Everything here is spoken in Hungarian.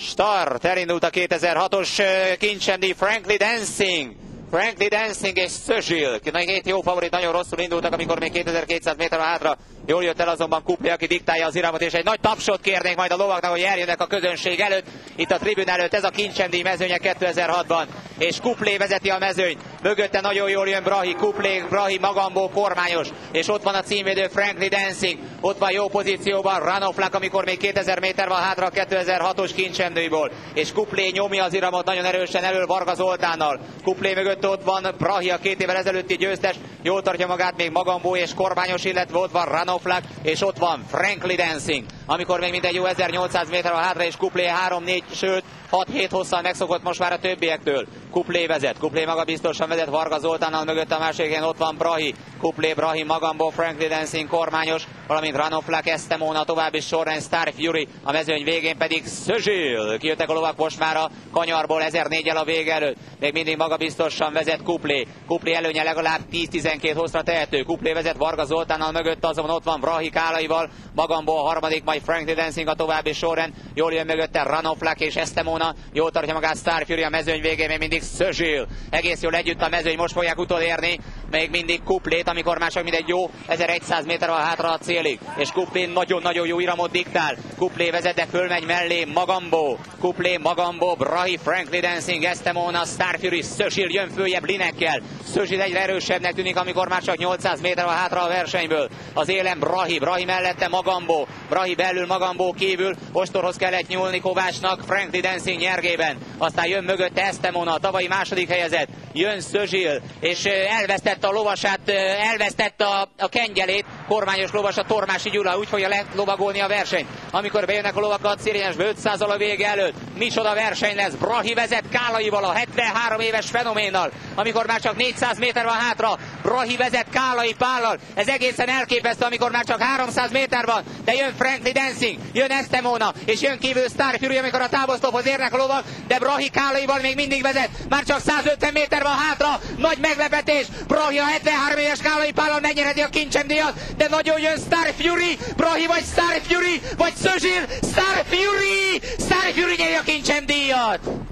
Start, elindult a 2006-os kincsemdíj Frankly Dancing. Frankly Dancing és Szözsil. Két jó favorit nagyon rosszul indultak, amikor még 2200 méter van hátra. Jól jött el azonban Couplé, aki diktálja az iramot, és egy nagy tapsot kérnénk majd a lovaknak, hogy eljönnek a közönség előtt. Itt a tribün előtt ez a kincsemdíj mezőnye 2006-ban. És Couplé vezeti a mezőnyt. Mögötte nagyon jól jön Brahi, Couplé, Brahi, Magambó, kormányos. És ott van a címvédő Frankly Dancing. Ott van jó pozícióban Run of Luck, amikor még 2000 méter van hátra a 2006-os kincsemdíjból. És Couplé nyomja az iramot nagyon erősen elől Varga Zoltánnal. Couplé mögött ott van Brahi, a 2 évvel ezelőtti győztes. Jól tartja magát még Magambó és kormányos, illetve ott van Run of Luck, és ott van Frankly Dancing. Amikor még mindegy jó 1800 méter van hátra, és Couplé 3-4, sőt 6-7 hosszal megszokott most már a többiektől. Couplé vezet, Couplé maga biztosan vezet Varga Zoltánnal, mögött a másikén ott van Brahi. Couplé, Brahi, Magambó, Frankly Dancing, kormányos, valamint Run of Luck, Estemona, további sorrend Star Fury, a mezőny végén pedig Szözsil. Kijöttek a lovak most már a kanyarból 1004-el a vége előtt. Még mindig maga biztosan vezet Couplé. Couplé előnye legalább 10-12 hosszra tehető. Couplé vezet Varga Zoltánnal, mögött azonban ott van Brahi Kálaival, Magambó a harmadik, majd Frankly Dancing a további sorrend. Jól jön mögötte Run of Luck és Estemona, jól tartja magát Star Fury, a mezőny végén még mindig Szözsil. Egész jól együtt a mezőny, most fogják utolérni még mindig Couplét, amikor már csak mindegy jó 1100 méter van hátra a célig. És Couplé nagyon-nagyon jó iramot diktál. Couplé vezet, de fölmegy mellé Magambó. Couplé, Magambó, Brahi, Frankly Dancing, Estemona, Star Fury, Szözsil jön följebb Linekkel. Szözsil egyre erősebbnek tűnik, amikor már csak 800 méter van hátra a versenyből. Az élen Brahi, Brahi mellette Magambó. Brahi belül, Magambó kívül. Ostorhoz kellett nyúlni Kovácsnak Frankly Dancing nyergében. Aztán jön mögötte Estemona, a tavalyi második helyezett. Jön Szözsil, és elvesztette a lovasát, elvesztette a kengyelét. Kormányos lovas, a Tormási Gyula, úgy fogja lovagolni a versenyt. Amikor bejönnek a lovak a Szirényesbe 500-al a vége előtt. Micsoda verseny lesz. Brahi vezet Kálaival, a 73 éves fenoménnal. Amikor már csak 400 méter van hátra, Brahi vezet Kálai Pállal. Ez egészen elképesztő, amikor már csak 300 méter van. De jön Frankly Dancing, jön Estemona, és jön kívül Star Fury, amikor a távolsztophoz érnek a lovak, de Brahi Kálaival még mindig vezet. Már csak 150 méter van hátra. Nagy meglepetés. Brahi a 73 éves Kálai Pállal megnyerheti a kincsemdíjat, de nagyon jön Star Fury. Brahi vagy Star Fury, vagy Szözsil. Star Fury! Star Fury nyeri a kincsemdíjat!